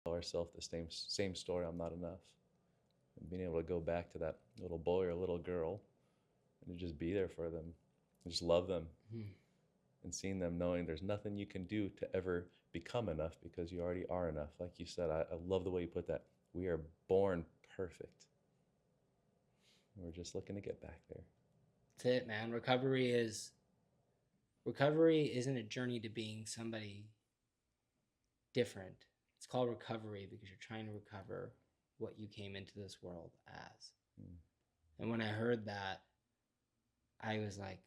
tell ourselves the same story, I'm not enough. And being able to go back to that little boy or little girl and to just be there for them, and just love them, Mm. and seeing them knowing there's nothing you can do to ever become enough because you already are enough. Like you said, I love the way you put that. We are born perfect. We're just looking to get back there. That's it, man. Recovery isn't a journey to being somebody different. It's called recovery because you're trying to recover what you came into this world as. Mm. And when I heard that, I was like,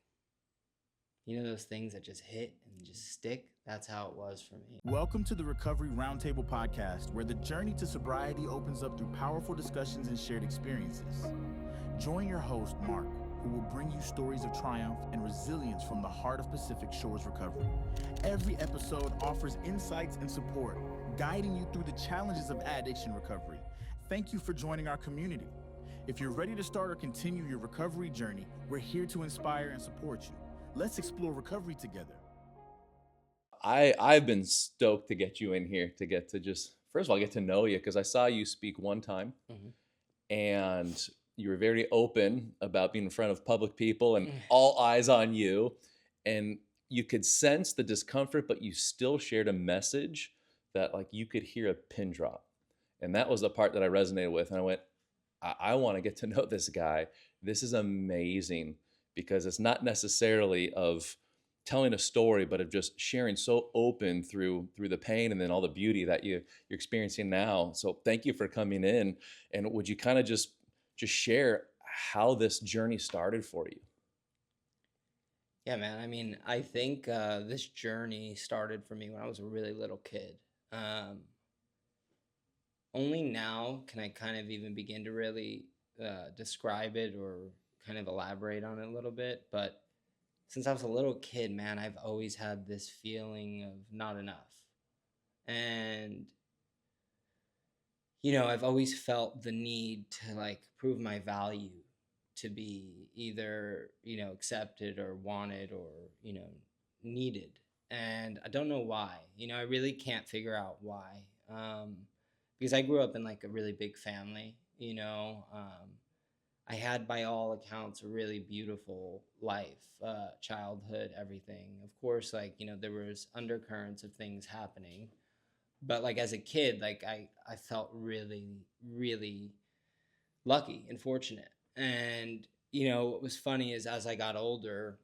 those things that just hit and just stick? That's how it was for me. Welcome to the Recovery Roundtable podcast, where the journey to sobriety opens up through powerful discussions and shared experiences. Join your host, Mark, who will bring you stories of triumph and resilience from the heart of Pacific Shores recovery. Every episode offers insights and support, guiding you through the challenges of addiction recovery. Thank you for joining our community. If you're ready to start or continue your recovery journey, we're here to inspire and support you. Let's explore recovery together. I've been stoked to get you in here, to get to just, first of all, get to know you, because I saw you speak one time, and you were very open about being in front of public people and all eyes on you, and you could sense the discomfort, but you still shared a message that like you could hear a pin drop. And that was the part that I resonated with. And I went, I want to get to know this guy. This is amazing, because it's not necessarily of telling a story, but of just sharing so open through the pain and then all the beauty that you're experiencing now. So thank you for coming in. And would you kind of just share how this journey started for you? Yeah, man. I mean, I think this journey started for me when I was a really little kid. Only now can I kind of even begin to really describe it or kind of elaborate on it a little bit. But since I was a little kid, man, I've always had this feeling of not enough. And, I've always felt the need to like prove my value, to be either, accepted or wanted or, needed. And I don't know why. I really can't figure out why. Because I grew up in like a really big family, I had, by all accounts, a really beautiful life, childhood, everything. Of course, like, there was undercurrents of things happening. But like as a kid, like I felt really, really lucky and fortunate. And, what was funny is as I got older,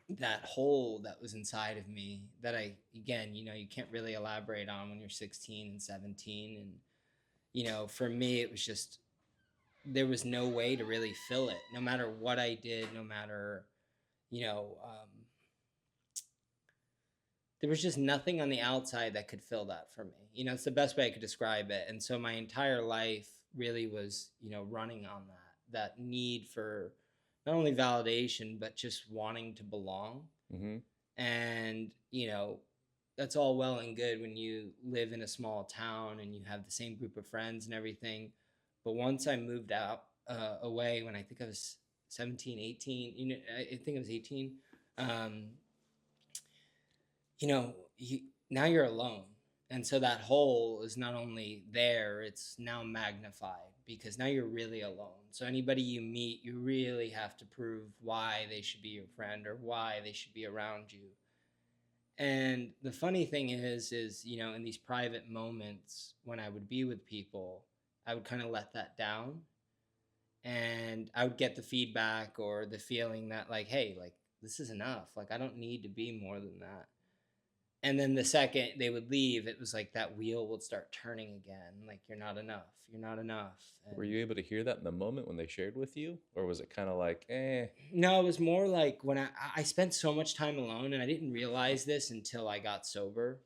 that hole that was inside of me that again, you can't really elaborate on when you're 16 and 17. And, for me, it was just, there was no way to really fill it, no matter what I did, no matter, you know, um, there was just nothing on the outside that could fill that for me. It's the best way I could describe it. And so my entire life really was, running on that need for not only validation, but just wanting to belong. Mm-hmm. And, that's all well and good when you live in a small town and you have the same group of friends and everything. But once I moved out away, when I think I was 17, 18, I think I was 18, um, now you're alone. And so that hole is not only there, it's now magnified because now you're really alone. So anybody you meet, you really have to prove why they should be your friend or why they should be around you. And the funny thing is, in these private moments when I would be with people, I would kind of let that down and I would get the feedback or the feeling that like, hey, like this is enough. Like I don't need to be more than that. And then the second they would leave, it was like that wheel would start turning again. Like, you're not enough. You're not enough. And Were you able to hear that in the moment when they shared with you? Or was it kind of like, eh? no, it was more like when I spent so much time alone, and I didn't realize this until I got sober,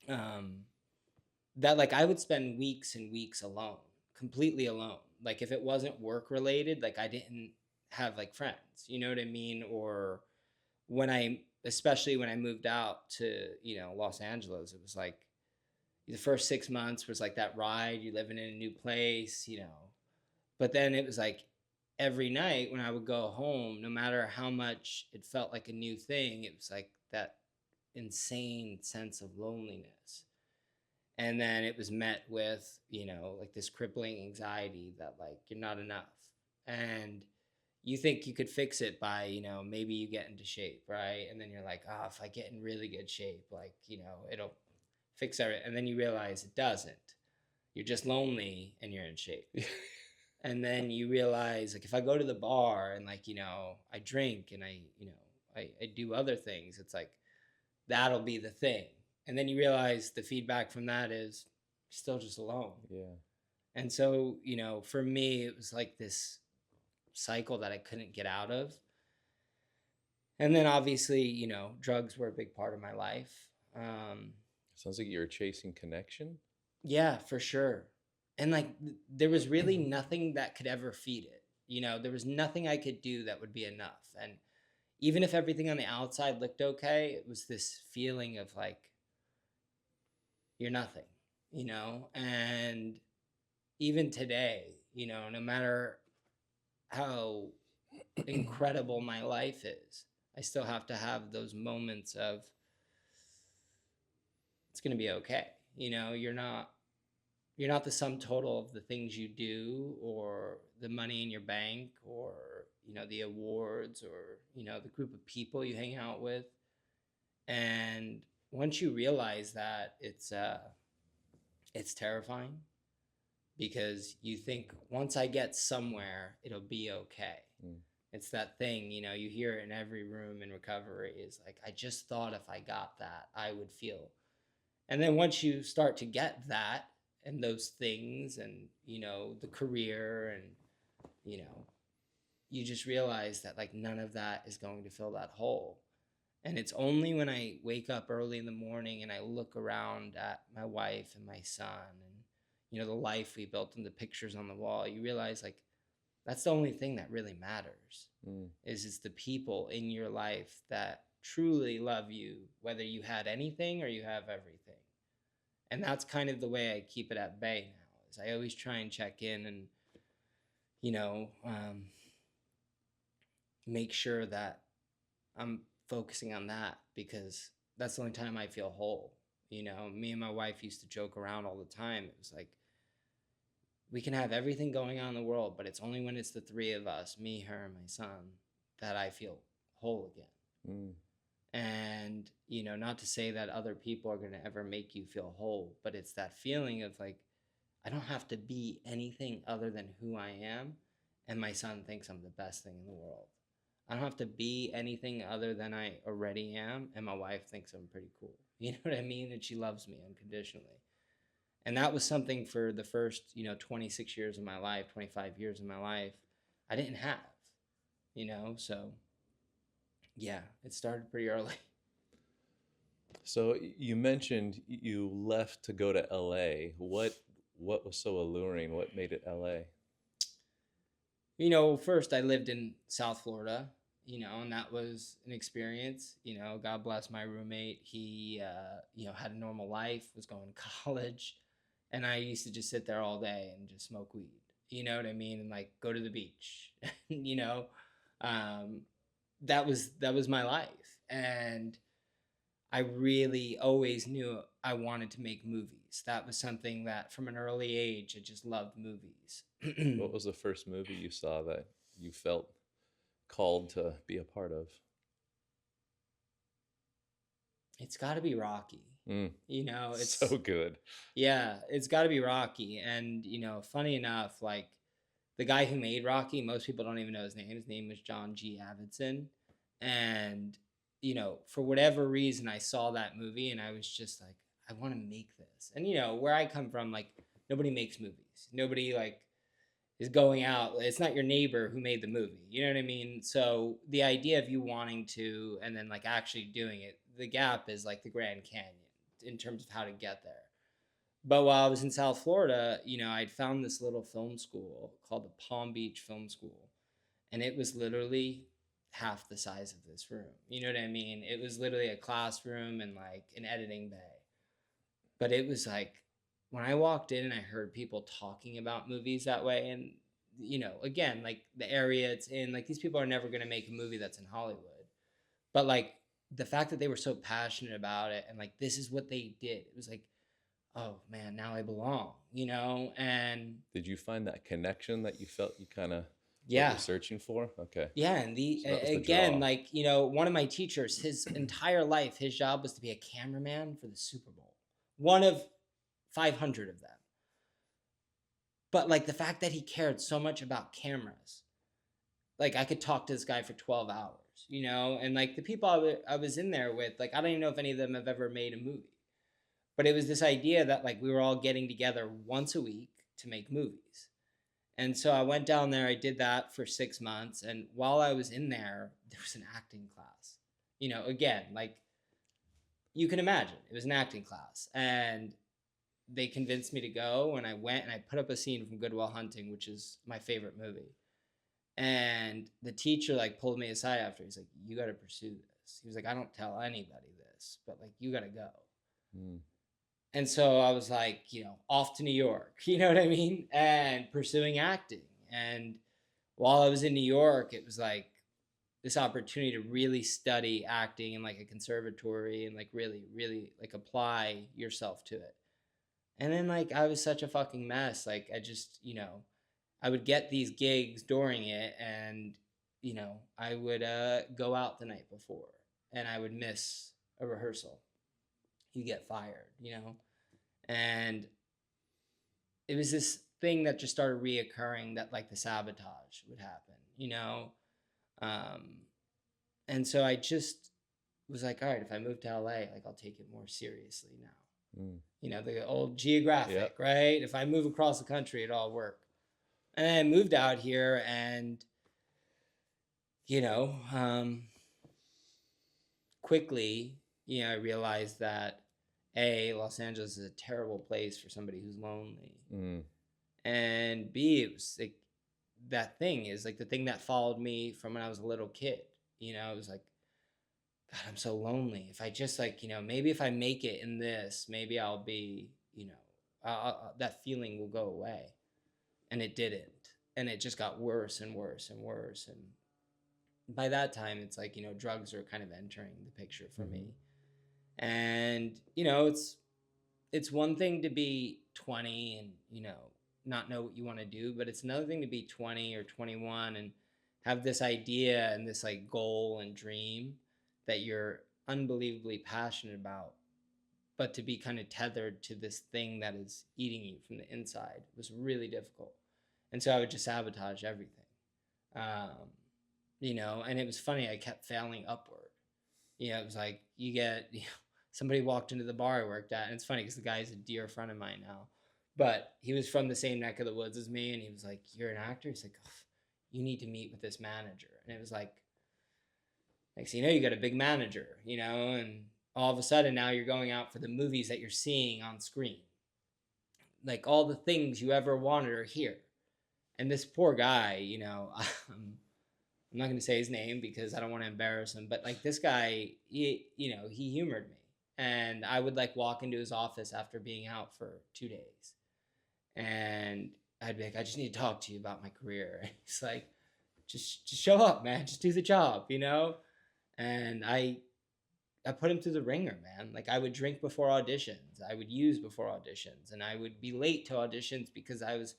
that like I would spend weeks and weeks alone, completely alone. Like if it wasn't work related, like I didn't have like friends, you know what I mean? Or especially when I moved out to, Los Angeles, it was like the first 6 months was like that ride, you living in a new place, but then it was like every night when I would go home, no matter how much it felt like a new thing, it was like that insane sense of loneliness. And then it was met with, like this crippling anxiety that like you're not enough. And you think you could fix it by, maybe you get into shape, right? And then you're like, oh, if I get in really good shape, like, it'll fix everything. And then you realize it doesn't. You're just lonely and you're in shape. And then you realize, like, if I go to the bar and like, I drink and I do other things, it's like, that'll be the thing. And then you realize the feedback from that is still just alone. Yeah. And so, for me, it was like this cycle that I couldn't get out of. And then obviously, drugs were a big part of my life. Sounds like you were chasing connection. Yeah, for sure. And like, there was really nothing that could ever feed it. There was nothing I could do that would be enough. And even if everything on the outside looked okay, it was this feeling of like, you're nothing, and even today, no matter how incredible my life is, I still have to have those moments of, it's going to be okay. You're not the sum total of the things you do or the money in your bank or, the awards or, the group of people you hang out with. And once you realize that, it's terrifying, because you think once I get somewhere, it'll be okay. It's that thing, you hear it in every room in recovery, is like, I just thought if I got that, I would feel. And then once you start to get that and those things and, the career and, you just realize that like none of that is going to fill that hole. And it's only when I wake up early in the morning and I look around at my wife and my son and, the life we built and the pictures on the wall, you realize like that's the only thing that really matters. Is the people in your life that truly love you, whether you had anything or you have everything. And that's kind of the way I keep it at bay now, is I always try and check in and, make sure that I'm focusing on that, because that's the only time I feel whole. Me and my wife used to joke around all the time. It was like, we can have everything going on in the world, but it's only when it's the three of us, me, her, and my son, that I feel whole again. And, not to say that other people are going to ever make you feel whole, but it's that feeling of like, I don't have to be anything other than who I am. And my son thinks I'm the best thing in the world. I don't have to be anything other than I already am. And my wife thinks I'm pretty cool. You know what I mean? And she loves me unconditionally. And that was something for the first, 26 years of my life, 25 years of my life, I didn't have, so yeah, it started pretty early. So you mentioned you left to go to LA. What was so alluring? What made it LA? First I lived in South Florida, and that was an experience. God bless my roommate. He, had a normal life, was going to college, and I used to just sit there all day and just smoke weed. You know what I mean? And like go to the beach, that was my life. And I really always knew I wanted to make movies. That was something that from an early age, I just loved movies. What was the first movie you saw that you felt called to be a part of? It's got to be Rocky. It's so good. Yeah, it's got to be Rocky. And, funny enough, like the guy who made Rocky, most people don't even know his name. His name was John G. Avildsen. And, for whatever reason, I saw that movie and I was just like, I want to make this. And, where I come from, like nobody makes movies. Nobody like is going out. It's not your neighbor who made the movie. You know what I mean? So the idea of you wanting to, and then like actually doing it, the gap is like the Grand Canyon in terms of how to get there. But while I was in South Florida, I'd found this little film school called the Palm Beach Film School. And it was literally half the size of this room. You know what I mean? It was literally a classroom and like an editing bay. But it was like, when I walked in and I heard people talking about movies that way, and, again, like the area it's in, like these people are never going to make a movie that's in Hollywood. But like the fact that they were so passionate about it and like this is what they did, it was like, oh man, now I belong, and Did you find that connection that you felt you kind of what yeah. you're searching for? Okay. Yeah, and So that was the again, draw. like, one of my teachers, his entire life, his job was to be a cameraman for the Super Bowl. One of 500 of them. But like the fact that he cared so much about cameras, like I could talk to this guy for 12 hours, and like the people I was in there with, like I don't even know if any of them have ever made a movie. But it was this idea that like we were all getting together once a week to make movies. And so I went down there, I did that for 6 months. And while I was in there, there was an acting class. Again, like you can imagine, it was an acting class. And they convinced me to go. And I went and I put up a scene from Good Will Hunting, which is my favorite movie. And the teacher like pulled me aside after. He's like, you got to pursue this. He was like, I don't tell anybody this, but like, you got to go. Mm. And so I was like, off to New York, you know what I mean? And pursuing acting. And while I was in New York, it was like this opportunity to really study acting in like a conservatory and like really, really like apply yourself to it. And then like I was such a fucking mess. Like I just, I would get these gigs during it and, I would go out the night before and I would miss a rehearsal. You get fired, and it was this thing that just started reoccurring that like the sabotage would happen, and so I just was like, all right, if I move to LA, like I'll take it more seriously now. The old geographic, yep. Right? If I move across the country, it'll all work. And I moved out here and, quickly, I realized that Los Angeles is a terrible place for somebody who's lonely. Mm. And B, it was like that thing is like the thing that followed me from when I was a little kid. It was like, God, I'm so lonely. If I just like, maybe if I make it in this, maybe I'll be, that feeling will go away. And it didn't. And it just got worse and worse and worse. And by that time, it's like, drugs are kind of entering the picture for me. And, it's one thing to be 20 and, not know what you want to do, but it's another thing to be 20 or 21 and have this idea and this like goal and dream that you're unbelievably passionate about, but to be kind of tethered to this thing that is eating you from the inside was really difficult. And so I would just sabotage everything, and it was funny. I kept failing upward. It was like you get, somebody walked into the bar I worked at, and it's funny because the guy is a dear friend of mine now, but he was from the same neck of the woods as me, and he was like, "You're an actor?" He's like, oh, "You need to meet with this manager." And it was like, next thing you know, you got a big manager, and all of a sudden now you're going out for the movies that you're seeing on screen. Like all the things you ever wanted are here. And this poor guy, I'm not going to say his name because I don't want to embarrass him, but like this guy, he humored me. And I would like walk into his office after being out for 2 days. And I'd be like, I just need to talk to you about my career. And he's like, just show up, man. Just do the job, And I put him through the ringer, man. Like I would drink before auditions. I would use before auditions. And I would be late to auditions because I was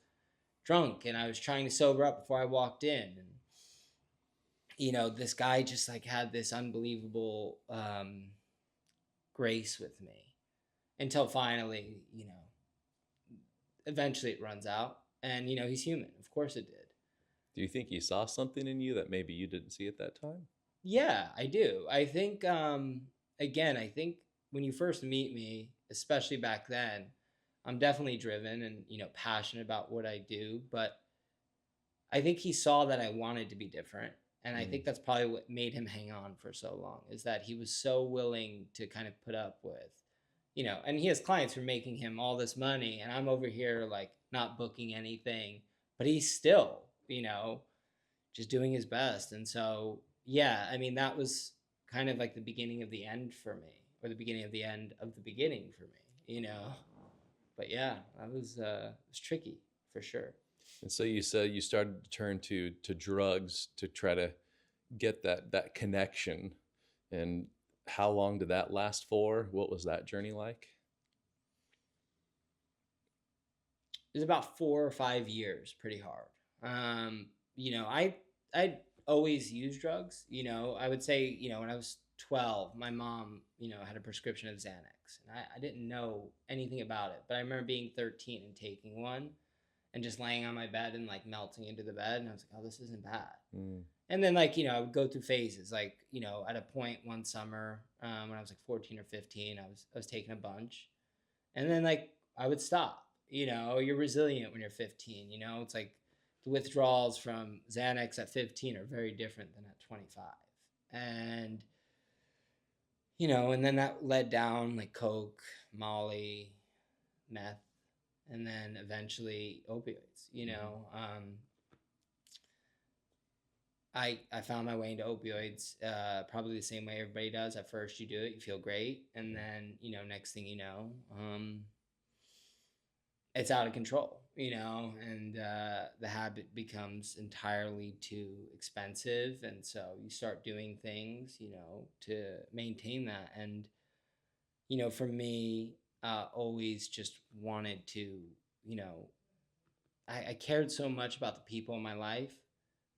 drunk and I was trying to sober up before I walked in. And, this guy just like had this unbelievable grace with me until finally, eventually it runs out. And, he's human. Of course it did. Do you think he saw something in you that maybe you didn't see at that time? Yeah, I do. I think, again, I think when you first meet me, especially back then, I'm definitely driven and, passionate about what I do. But I think he saw that I wanted to be different. And I think that's probably what made him hang on for so long, is that he was so willing to kind of put up with, and he has clients who are making him all this money. And I'm over here like not booking anything, but he's still, just doing his best. And so, yeah, I mean, that was kind of like the beginning of the end for me, or the beginning of the end of the beginning for me, But yeah, that was tricky for sure. And so you said you started to turn to drugs to try to get that connection. And how long did that last for? What was that journey like? it was about 4 or 5 years, pretty hard. You know, I always used drugs. You know, I would say, you know, when I was 12, my mom, you know, had a prescription of Xanax, and I didn't know anything about it. But I remember being 13 and taking one, and just laying on my bed and like melting into the bed, and I was like, oh, this isn't bad. And then, like, you know, I would go through phases. Like, you know, at a point one summer, when I was like 14 or 15, I was taking a bunch, and then like I would stop. You know, you're resilient when you're 15. You know, it's like the withdrawals from Xanax at 15 are very different than at 25. And you know, and then that led down like coke, Molly, meth, and then eventually opioids. You know, I found my way into opioids probably the same way everybody does. At first, you do it, you feel great, and then, you know, next thing you know, it's out of control, you know, and the habit becomes entirely too expensive, and so you start doing things, you know, to maintain that. And you know, for me, always just wanted to, you know, I cared so much about the people in my life,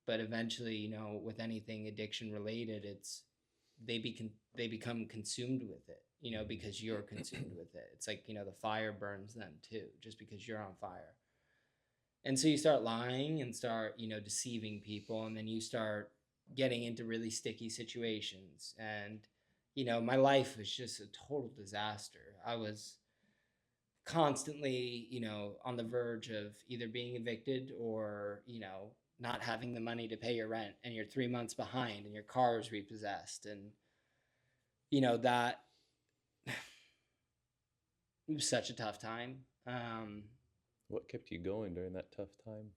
but eventually, you know, with anything addiction related, it's they become consumed with it, you know, because you're consumed with it. It's like, you know, the fire burns them too, just because you're on fire. And so you start lying and start, you know, deceiving people, and then you start getting into really sticky situations. And you know, my life was just a total disaster. I was constantly, you know, on the verge of either being evicted or, you know, not having the money to pay your rent, and you're 3 months behind, and your car is repossessed. And, you know, that it was such a tough time. What kept you going during that tough time?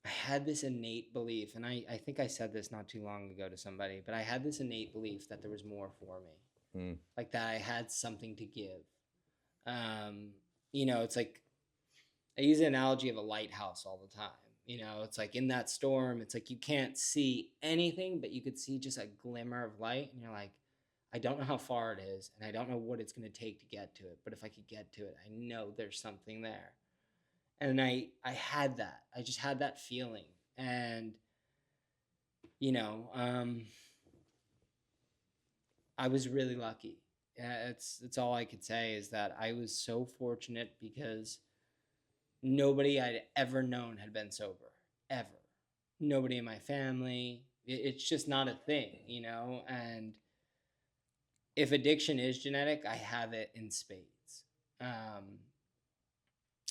I had this innate belief, and I think I said this not too long ago to somebody, but I had this innate belief that there was more for me, like that I had something to give. You know, it's like I use the analogy of a lighthouse all the time. You know, it's like in that storm, it's like you can't see anything, but you could see just a glimmer of light. And you're like, I don't know how far it is, and I don't know what it's going to take to get to it. But if I could get to it, I know there's something there. And I had that. I just had that feeling. And, you know, I was really lucky. It's all I could say is that I was so fortunate, because nobody I'd ever known had been sober, ever. Nobody in my family. It's just not a thing, you know? And if addiction is genetic, I have it in spades.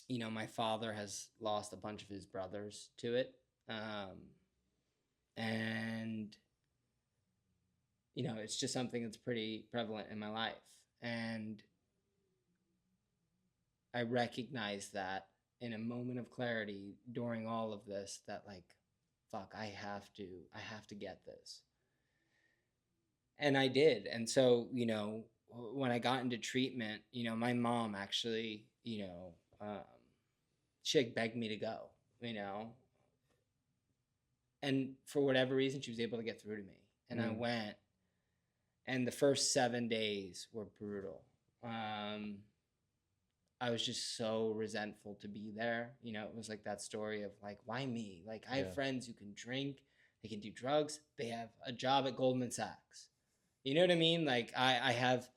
You know, my father has lost a bunch of his brothers to it. And, you know, it's just something that's pretty prevalent in my life. And I recognize that in a moment of clarity during all of this, that like, fuck, I have to get this. And I did. And so, you know, when I got into treatment, you know, my mom actually, you know, she like begged me to go, you know, and for whatever reason, she was able to get through to me. And I went, and the first 7 days were brutal. I was just so resentful to be there. You know, it was like that story of like, why me? Like, I have friends who can drink, they can do drugs, they have a job at Goldman Sachs. You know what I mean? Like, I have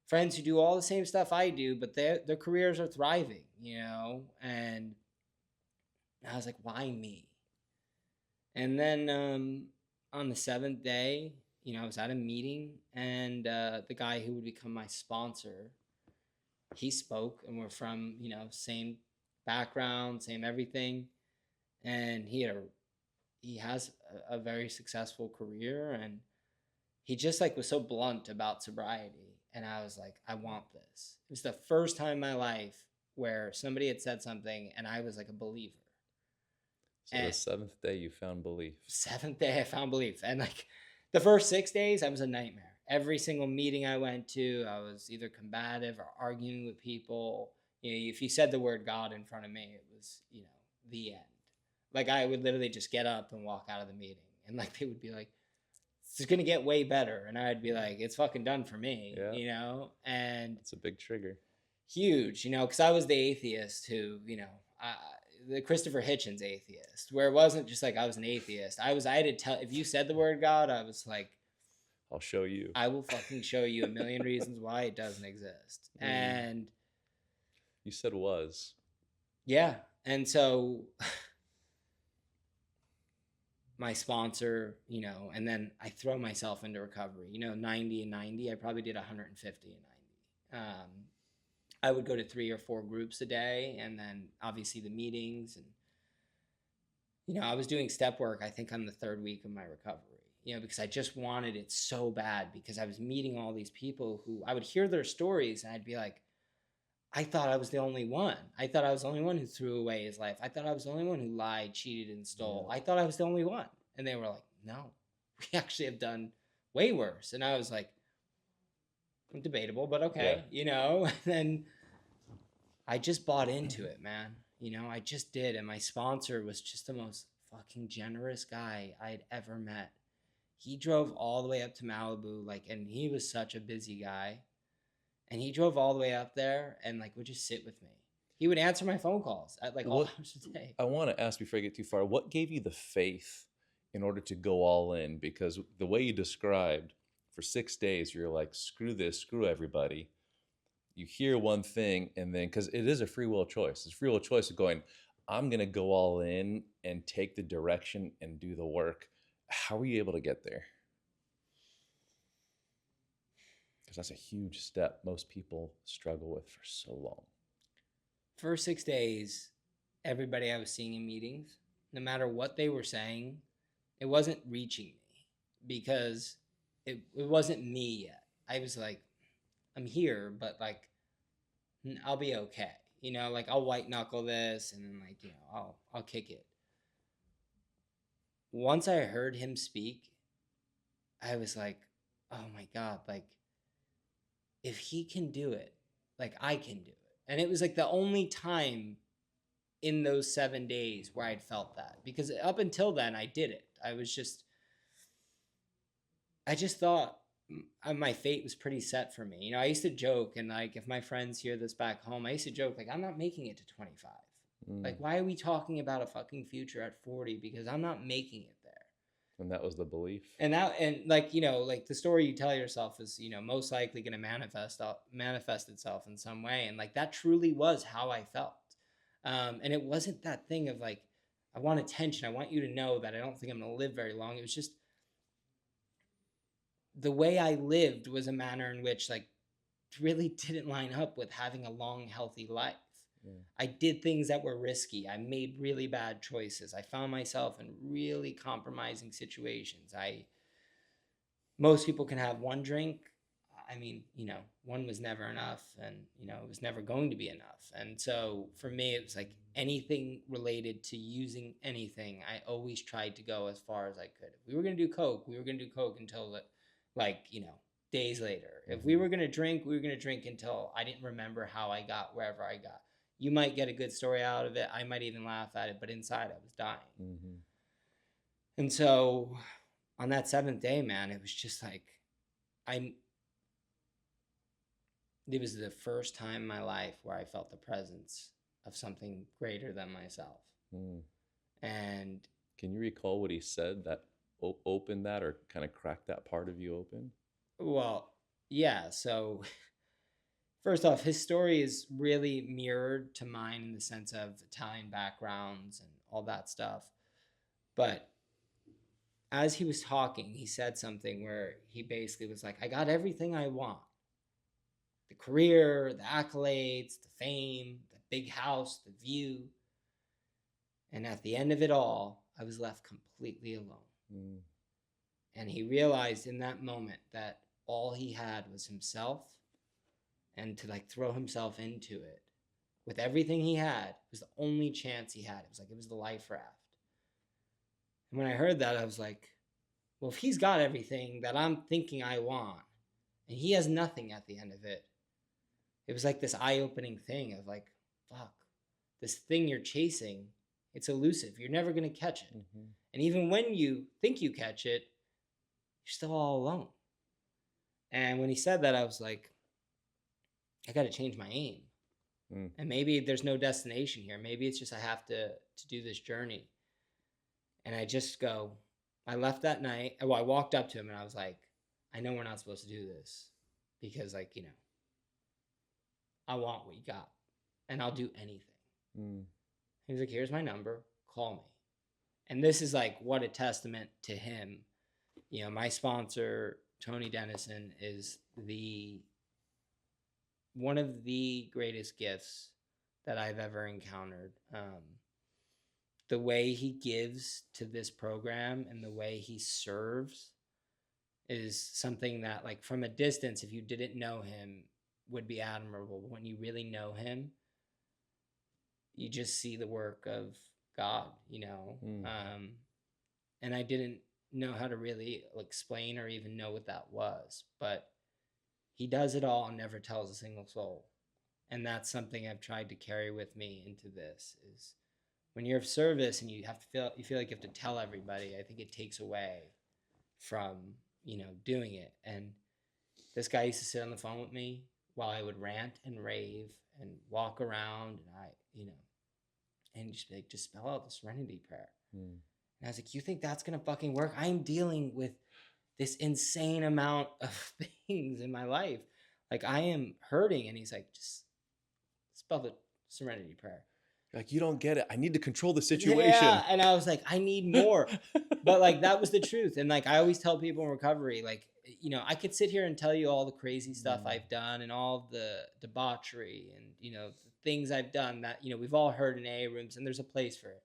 friends who do all the same stuff I do, but their careers are thriving, you know? And I was like, why me? And then on the 7th day, you know, I was at a meeting, and the guy who would become my sponsor, he spoke, and we're from, you know, same background, same everything. And he has a very successful career, and he just like was so blunt about sobriety. And I was like, I want this. It was the first time in my life where somebody had said something and I was like a believer. So and the 7th day you found belief. 7th day I found belief. And like the first 6 days, I was a nightmare. Every single meeting I went to, I was either combative or arguing with people. You know, if you said the word God in front of me, it was, you know, the end. Like I would literally just get up and walk out of the meeting, and like they would be like, it's going to get way better. And I'd be like, it's fucking done for me, you know? And it's a big trigger. huge, you know, because I was the atheist who, you know, the Christopher Hitchens atheist, where it wasn't just like I was an atheist. I had to tell, if you said the word God, I was like, I'll show you. I will fucking show you a million reasons why it doesn't exist. And you said was. yeah. And so my sponsor, you know, and then I throw myself into recovery, you know, 90 and 90. I probably did 150 and 90. I would go to 3 or 4 groups a day, and then obviously the meetings. And, you know, I was doing step work, I think, on the 3rd week of my recovery, you know, because I just wanted it so bad, because I was meeting all these people who I would hear their stories and I'd be like, I thought I was the only one. I thought I was the only one who threw away his life. I thought I was the only one who lied, cheated, and stole. Yeah. I thought I was the only one. And they were like, no, we actually have done way worse. And I was like, debatable, but okay, you know. And then I just bought into it, man. You know, I just did. And my sponsor was just the most fucking generous guy I'd ever met. He drove all the way up to Malibu, like, and he was such a busy guy. And he drove all the way up there and, like, would just sit with me. He would answer my phone calls at, like, all hours a day. I want to ask before I get too far, what gave you the faith in order to go all in? Because the way you described, for 6 days, you're like, screw this, screw everybody. You hear one thing, and then, because it is a free will choice. It's a free will choice of going, I'm going to go all in and take the direction and do the work. How were you able to get there? Because that's a huge step most people struggle with for so long. First 6 days, everybody I was seeing in meetings, no matter what they were saying, it wasn't reaching me, because it wasn't me yet. I was like, I'm here, but, like, I'll be okay. You know, like, I'll white knuckle this, and then, like, you know, I'll kick it. Once I heard him speak, I was like, oh my God, like, if he can do it, like, I can do it. And it was like the only time in those 7 days where I'd felt that, because up until then I did it. I just thought my fate was pretty set for me. You know, I used to joke, and, like, if my friends hear this back home, I used to joke, like, I'm not making it to 25. Like, why are we talking about a fucking future at 40? Because I'm not making it there. And that was the belief. And like, you know, like, the story you tell yourself is, you know, most likely going to manifest itself in some way. And, like, that truly was how I felt. And it wasn't that thing of, like, I want attention. I want you to know that I don't think I'm going to live very long. It was just the way I lived was a manner in which, like, really didn't line up with having a long, healthy life. Yeah. I did things that were risky. I made really bad choices. I found myself in really compromising situations. Most people can have one drink. I mean, you know, one was never enough, and, you know, it was never going to be enough. And so for me, it was like anything related to using anything, I always tried to go as far as I could. If we were going to do coke, we were going to do coke until, like, you know, days later. If we were going to drink, we were going to drink until I didn't remember how I got wherever I got. You might get a good story out of it. I might even laugh at it, but inside I was dying. Mm-hmm. And so on that 7th day, man, it was just like, it was the first time in my life where I felt the presence of something greater than myself. And can you recall what he said that opened that, or kind of cracked that part of you open? Well, yeah. So first off, his story is really mirrored to mine in the sense of Italian backgrounds and all that stuff. But as he was talking, he said something where he basically was like, I got everything I want. The career, the accolades, the fame, the big house, the view. And at the end of it all, I was left completely alone. And he realized in that moment that all he had was himself, and to, like, throw himself into it with everything he had was the only chance he had. It was like, it was the life raft. And when I heard that, I was like, well, if he's got everything that I'm thinking I want, and he has nothing at the end of it, it was like this eye-opening thing of, like, fuck, this thing you're chasing, it's elusive. You're never going to catch it. Mm-hmm. And even when you think you catch it, you're still all alone. And when he said that, I was like, I got to change my aim. And maybe there's no destination here. Maybe it's just I have to do this journey. And I left that night. Well, I walked up to him and I was like, I know we're not supposed to do this because, like, I want what you got and I'll do anything. He was like, here's my number, call me. And this is like, what a testament to him. My sponsor, Tony Dennison, is one of the greatest gifts that I've ever encountered. The way he gives to this program and the way he serves is something that, like, from a distance, if you didn't know him, would be admirable. But when you really know him, you just see the work of God, and I didn't know how to really explain or even know what that was, but he does it all and never tells a single soul. And that's something I've tried to carry with me into this, is when you're of service and you feel like you have to tell everybody, I think it takes away from, doing it. And this guy used to sit on the phone with me while I would rant and rave and walk around, and and just be like, just spell out the serenity prayer. And I was like, you think that's gonna fucking work? I'm dealing with this insane amount of things in my life. Like, I am hurting. And he's like, just spell the serenity prayer. Like, you don't get it. I need to control the situation. Yeah, and I was like, I need more. But, like, that was the truth. And, like, I always tell people in recovery, like, I could sit here and tell you all the crazy stuff I've done and all the debauchery and, the things I've done that, we've all heard in AA rooms, and there's a place for it.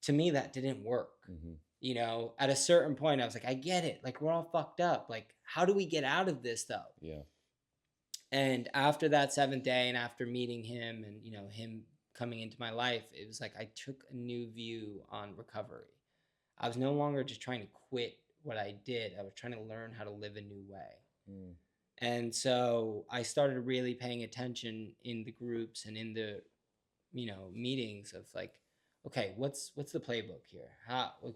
To me, that didn't work. At a certain point, I was like, I get it. Like, we're all fucked up. Like, how do we get out of this, though? Yeah. And after that 7th day and after meeting him and, him coming into my life, it was like I took a new view on recovery. I was no longer just trying to quit what I did. I was trying to learn how to live a new way. And so I started really paying attention in the groups and in the, meetings of, like, okay, what's the playbook here?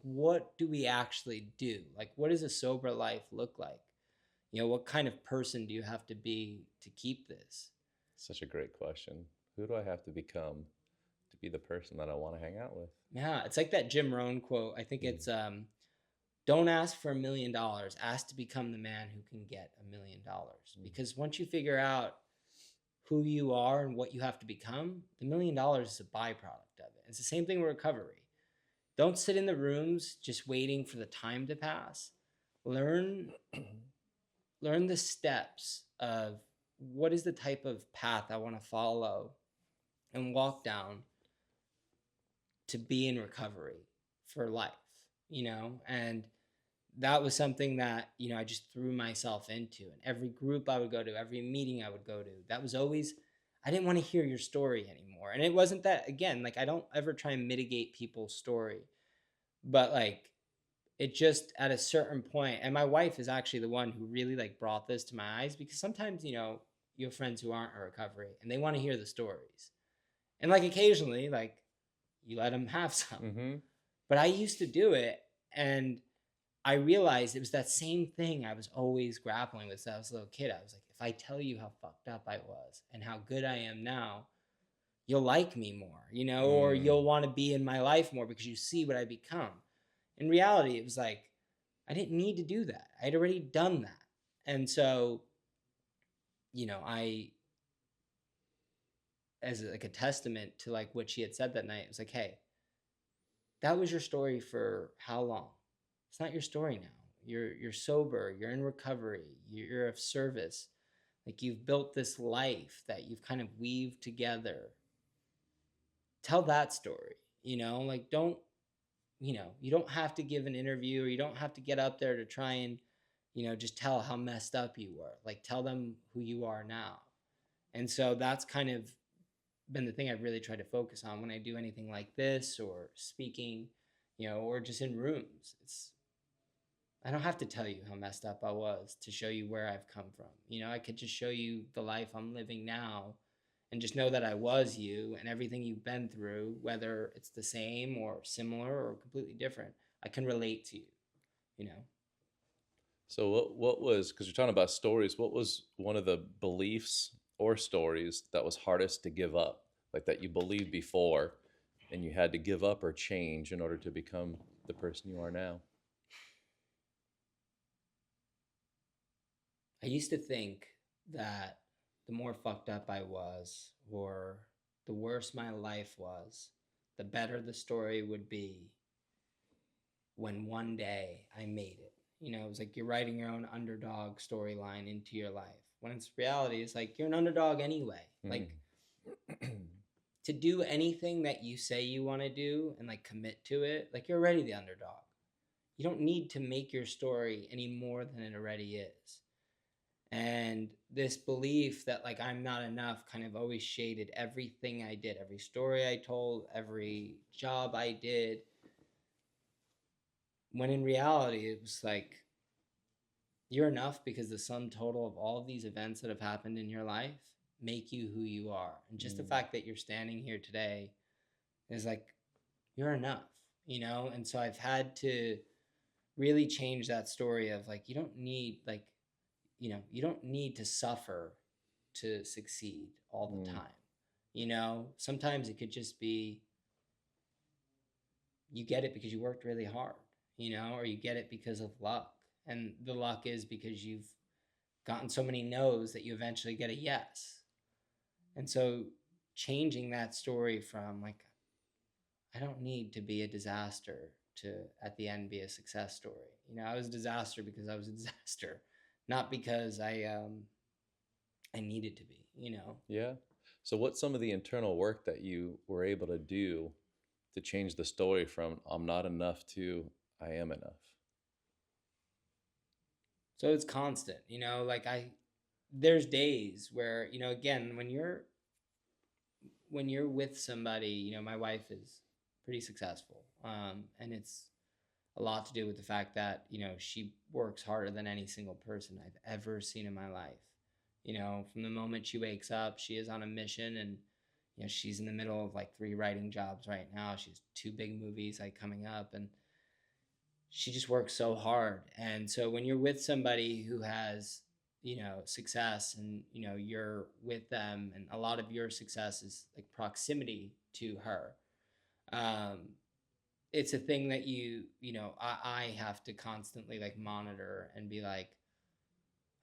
What do we actually do? Like, what does a sober life look like? What kind of person do you have to be to keep this? Such a great question. Who do I have to become to be the person that I want to hang out with? Yeah, it's like that Jim Rohn quote. I think it's, don't ask for $1 million. Ask to become the man who can get $1 million. Because once you figure out who you are and what you have to become, the $1 million is a byproduct of it. It's the same thing with recovery. Don't sit in the rooms just waiting for the time to pass. Learn the steps of what is the type of path I want to follow and walk down to be in recovery for life, and that was something that, I just threw myself into. And every group I would go to, every meeting I would go to, that was always, I didn't want to hear your story anymore. And it wasn't that, again, like, I don't ever try and mitigate people's story, but, like, it just at a certain point, and my wife is actually the one who really, like, brought this to my eyes, because sometimes, you have friends who aren't in recovery and they want to hear the stories. And, like, occasionally, like, you let them have some. But I used to do it, and I realized it was that same thing I was always grappling with since I was a little kid. I was like, if I tell you how fucked up I was and how good I am now, you'll like me more, or you'll want to be in my life more because you see what I become. In reality, it was like, I didn't need to do that. I had already done that. And so, I, as like a testament to, like, what she had said that night, it was like, hey, that was your story for how long? It's not your story now. You're sober, you're in recovery, you're of service. Like, you've built this life that you've kind of weaved together. Tell that story, like, don't, you don't have to give an interview, or you don't have to get up there to try and, just tell how messed up you were. Like, tell them who you are now. And so that's kind of been the thing I've really tried to focus on when I do anything like this, or speaking, or just in rooms. I don't have to tell you how messed up I was to show you where I've come from. I could just show you the life I'm living now, and just know that I was you, and everything you've been through, whether it's the same or similar or completely different, I can relate to you, So what was, because you're talking about stories, what was one of the beliefs or stories that was hardest to give up, like that you believed before and you had to give up or change in order to become the person you are now? I used to think that the more fucked up I was, or the worse my life was, the better the story would be when one day I made it. You know, it was like you're writing your own underdog storyline into your life. When it's reality, it's like you're an underdog anyway. Like to do anything that you say you want to do and like commit to it, like you're already the underdog. You don't need to make your story any more than it already is. And this belief that like I'm not enough kind of always shaded everything I did, every story I told, every job I did. When in reality, it was like you're enough because the sum total of all of these events that have happened in your life make you who you are. And just the fact that you're standing here today is like you're enough, you know? And so I've had to really change that story of like you don't need like, you know, you don't need to suffer to succeed all the time. You know, sometimes it could just be you get it because you worked really hard, you know, or you get it because of luck. And the luck is because you've gotten so many no's that you eventually get a yes. And so changing that story from like, I don't need to be a disaster to at the end be a success story. You know, I was a disaster because I was a disaster, not because I needed to be, you know. Yeah. So what's some of the internal work that you were able to do to change the story from I'm not enough to I am enough? So it's constant, you know, like there's days where, you know, again, when you're with somebody, you know, my wife is pretty successful. And it's a lot to do with the fact that, you know, she works harder than any single person I've ever seen in my life. You know, from the moment she wakes up, she is on a mission, and, you know, she's in the middle of like 3 writing jobs right now. She has 2 big movies like coming up, and she just works so hard. And so when you're with somebody who has, you know, success, and, you know, you're with them, and a lot of your success is like proximity to her, um, it's a thing that you know, I have to constantly like monitor and be like,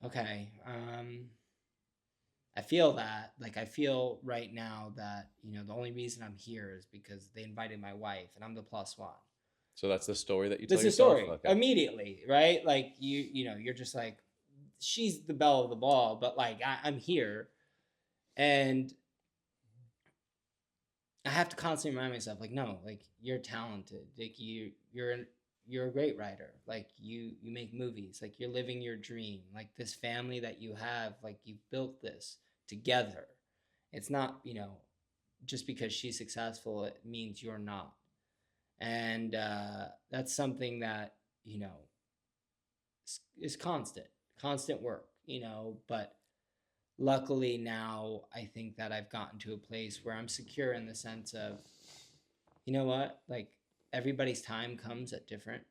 okay, I feel that, like, I feel right now that, you know, the only reason I'm here is because they invited my wife and I'm the plus one. So that's the story that you tell That's the yourself? story. Okay. Immediately, right? Like you know, you're just like, she's the belle of the ball, but like I'm here, and I have to constantly remind myself, like, no, like you're talented, like you're a great writer, like you make movies, like you're living your dream, like this family that you have, like you've built this together. It's not, you know, just because she's successful, it means you're not. And that's something that, you know, is constant work, you know. But luckily now I think that I've gotten to a place where I'm secure in the sense of, you know what, like everybody's time comes at different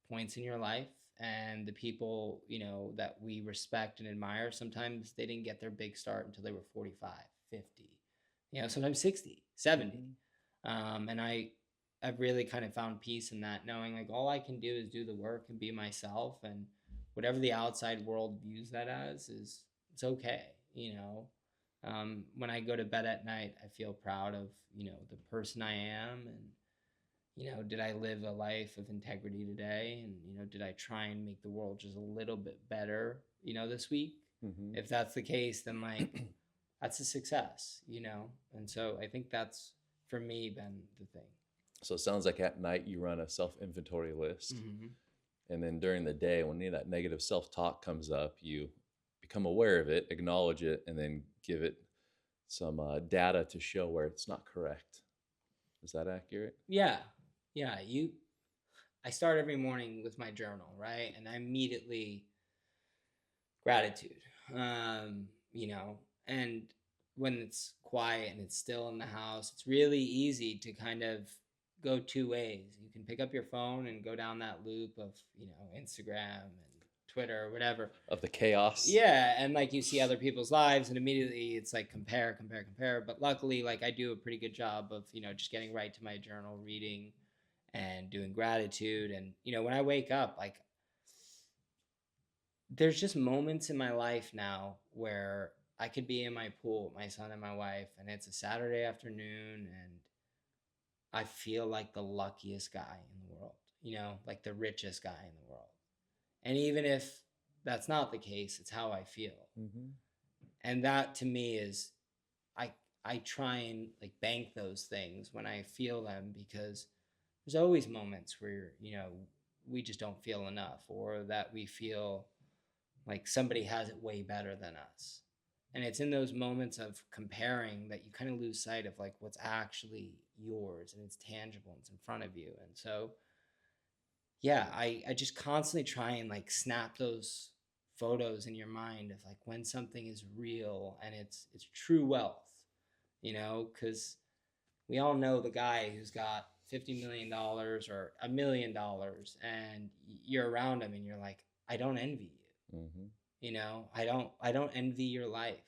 points in your life. And the people, you know, that we respect and admire, sometimes they didn't get their big start until they were 45, 50, you know, sometimes 60, 70. And I've really kind of found peace in that, knowing like all I can do is do the work and be myself, and whatever the outside world views that as is, it's okay, you know. When I go to bed at night, I feel proud of, you know, the person I am, and, you know, did I live a life of integrity today, and, you know, did I try and make the world just a little bit better, you know, this week? If that's the case, then like that's a success, you know. And so I think that's for me been the thing. So it sounds like at night you run a self-inventory list. And then during the day, when any of that negative self-talk comes up, you become aware of it, acknowledge it, and then give it some data to show where it's not correct. Is that accurate? Yeah. I start every morning with my journal, right? And I immediately gratitude, you know. And when it's quiet and it's still in the house, it's really easy to kind of go 2 ways. You can pick up your phone and go down that loop of, you know, Instagram and Twitter or whatever. Of the chaos. Yeah, and like you see other people's lives and immediately it's like compare. But luckily, like I do a pretty good job of, just getting right to my journal, reading and doing gratitude. And, when I wake up, like there's just moments in my life now where I could be in my pool with my son and my wife, and it's a Saturday afternoon, and I feel like the luckiest guy in the world, like the richest guy in the world. And even if that's not the case, it's how I feel. Mm-hmm. And that to me is, I try and like bank those things when I feel them, because there's always moments where, we just don't feel enough, or that we feel like somebody has it way better than us. And it's in those moments of comparing that you kind of lose sight of like what's actually yours, and it's tangible and it's in front of you. And so, yeah, I just constantly try and like snap those photos in your mind of like when something is real and it's true wealth, because we all know the guy who's got $50 million or $1 million, and you're around him and you're like, I don't envy you. Mm-hmm. I don't envy your life.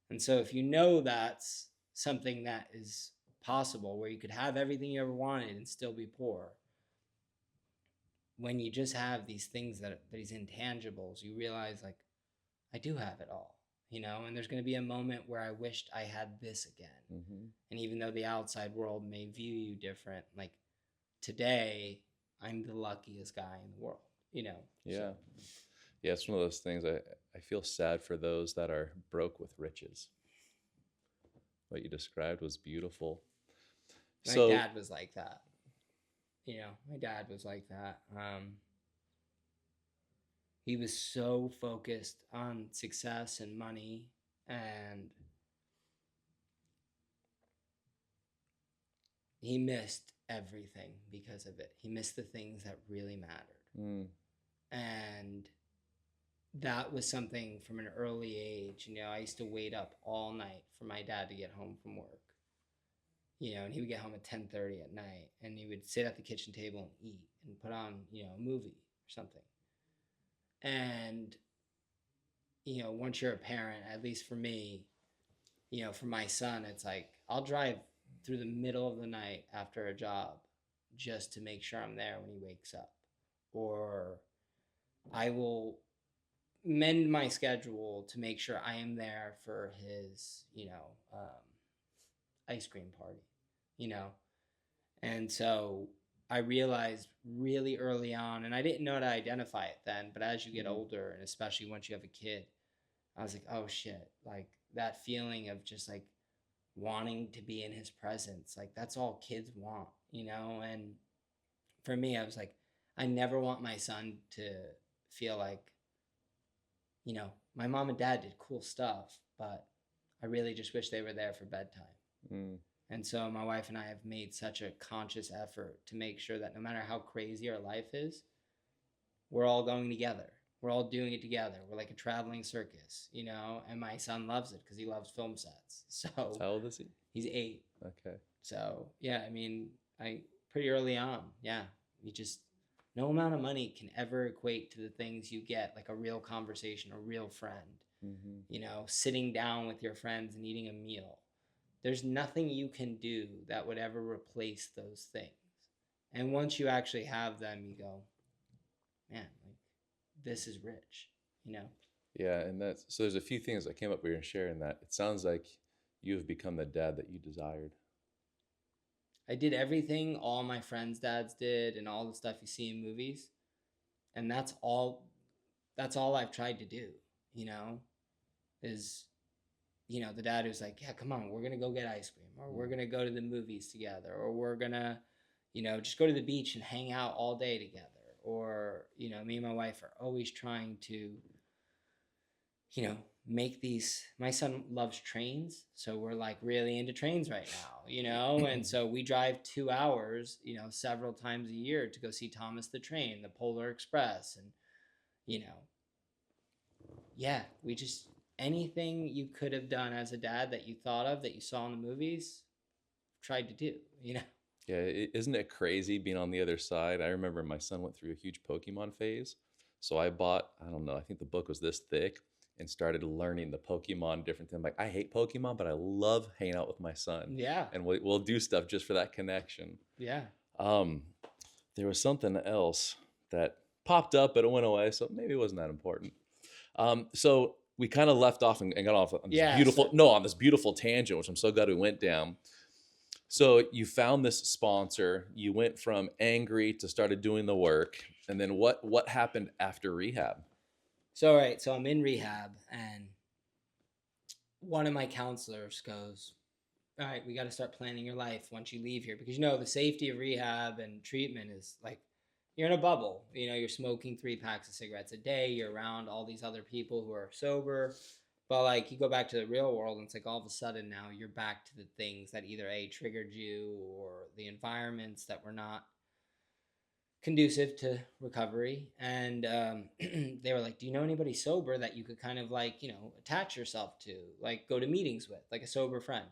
And so if that's something that is possible, where you could have everything you ever wanted and still be poor, when you just have these things these intangibles, you realize like, I do have it all, and there's going to be a moment where I wished I had this again. Mm-hmm. And even though the outside world may view you different, like today, I'm the luckiest guy in the world, Yeah. So. Yeah, it's one of those things. I feel sad for those that are broke with riches. What you described was beautiful. My dad was like that. My dad was like that. He was so focused on success and money, and he missed everything because of it. He missed the things that really mattered. Mm. And that was something from an early age. I used to wait up all night for my dad to get home from work. And he would get home at 10:30 at night, and he would sit at the kitchen table and eat and put on, a movie or something. And, once you're a parent, at least for me, for my son, it's like, I'll drive through the middle of the night after a job just to make sure I'm there when he wakes up. Or I will mend my schedule to make sure I am there for his, ice cream party, And so I realized really early on, and I didn't know how to identify it then, but as you get older, and especially once you have a kid, I was like, oh shit, like that feeling of just like wanting to be in his presence, like that's all kids want, And for me, I was like, I never want my son to feel like, my mom and dad did cool stuff, but I really just wish they were there for bedtime. Mm. And so my wife and I have made such a conscious effort to make sure that no matter how crazy our life is, we're all going together. We're all doing it together. We're like a traveling circus, and my son loves it because he loves film sets. So How old is he? He's 8. Okay. So yeah, I mean, pretty early on, yeah, no amount of money can ever equate to the things you get, like a real conversation, a real friend, Mm-hmm. Sitting down with your friends and eating a meal. There's nothing you can do that would ever replace those things. And once you actually have them, you go, man, like this is rich, Yeah, and so there's a few things that came up when you were sharing that. It sounds like you have become the dad that you desired. I did everything all my friends' dads did and all the stuff you see in movies. And that's all I've tried to do, is, the dad who's like, yeah, come on, we're going to go get ice cream, or we're going to go to the movies together, or we're going to, just go to the beach and hang out all day together. Or, me and my wife are always trying to, make these. My son loves trains, so we're like really into trains right now, and so we drive 2 hours, several times a year to go see Thomas the Train, the Polar Express, and yeah, we just, anything you could have done as a dad that you thought of that you saw in the movies, tried to do. Yeah, isn't it crazy being on the other side? I remember my son went through a huge Pokemon phase. So I bought, I don't know, I think the book was this thick and started learning the Pokemon different things. Like, I hate Pokemon, but I love hanging out with my son. Yeah. And we'll do stuff just for that connection. Yeah. Um, there was something else that popped up, but it went away. So maybe it wasn't that important. So we kind of left off and got off on this on this beautiful tangent, which I'm so glad we went down. So you found this sponsor, you went from angry to started doing the work. And then what happened after rehab? So, right. So I'm in rehab, and one of my counselors goes, all right, we got to start planning your life once you leave here, because, the safety of rehab and treatment is like, you're in a bubble. You're smoking 3 packs of cigarettes a day. You're around all these other people who are sober. But like, you go back to the real world, and it's like all of a sudden now you're back to the things that either triggered you, or the environments that were not conducive to recovery. And they were like, do you know anybody sober that you could kind of like, attach yourself to, like go to meetings with, like a sober friend?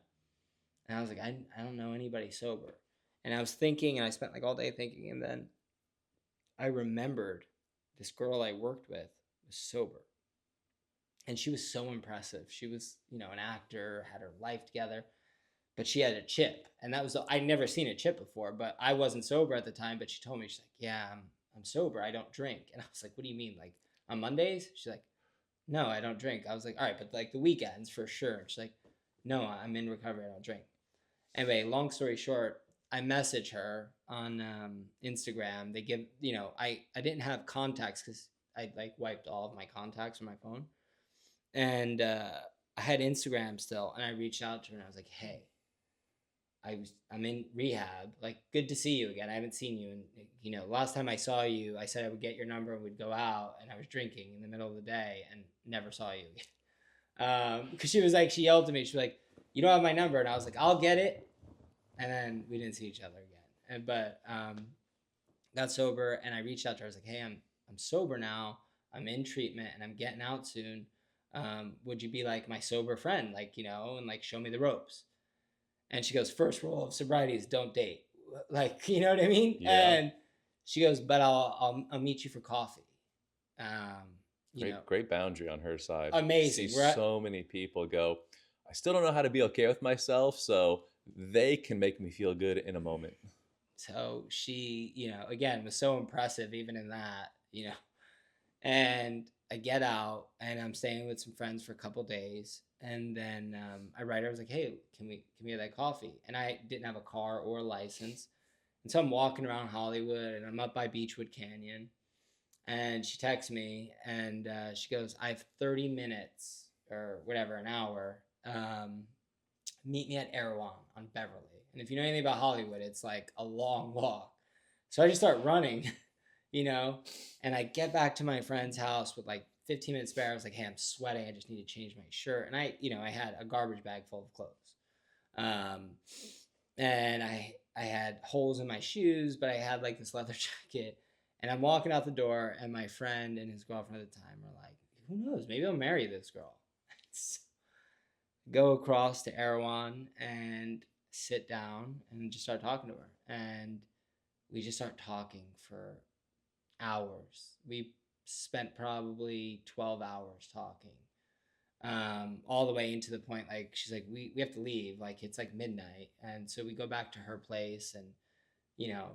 And I was like, I don't know anybody sober. And I was thinking, and I spent like all day thinking, and then I remembered this girl I worked with was sober. And she was so impressive. She was, an actor, had her life together, but she had a chip. And that was, I'd never seen a chip before, but I wasn't sober at the time. But she told me, she's like, yeah, I'm sober. I don't drink. And I was like, what do you mean? Like on Mondays? She's like, no, I don't drink. I was like, all right, but like the weekends for sure. And she's like, no, I'm in recovery. I don't drink. Anyway, long story short, I message her on Instagram. They give, I didn't have contacts because I like wiped all of my contacts from my phone. And I had Instagram still. And I reached out to her and I was like, hey, I'm in rehab. Like, good to see you again. I haven't seen you. And, last time I saw you, I said I would get your number and we'd go out. And I was drinking in the middle of the day and never saw you again. Because she yelled at me. She was like, you don't have my number. And I was like, I'll get it. And then we didn't see each other again. But got sober, and I reached out to her. I was like, hey, I'm sober now. I'm in treatment and I'm getting out soon. Would you be like my sober friend? Like, and like show me the ropes. And she goes, first rule of sobriety is don't date. Like, you know what I mean? Yeah. And she goes, but I'll meet you for coffee. Great boundary on her side. Amazing. See so many people go, I still don't know how to be okay with myself, so they can make me feel good in a moment. So she, again, was so impressive even in that, and I get out and I'm staying with some friends for a couple days. And then I write her, I was like, hey, can we get that coffee? And I didn't have a car or a license. And so I'm walking around Hollywood and I'm up by Beechwood Canyon. And she texts me and she goes, I have 30 minutes or whatever, an hour. Meet me at Erewhon on Beverly. And if you know anything about Hollywood, it's like a long walk. So I just start running, and I get back to my friend's house with like 15 minutes spare. I was like, hey, I'm sweating. I just need to change my shirt. And I had a garbage bag full of clothes. And I had holes in my shoes, but I had like this leather jacket. And I'm walking out the door, and my friend and his girlfriend at the time are like, who knows? Maybe I'll marry this girl. Go across to Erewhon and sit down and just start talking to her. And we just start talking for hours. We spent probably 12 hours talking, all the way into the point, like, she's like, we have to leave. Like, it's like midnight. And so we go back to her place, and,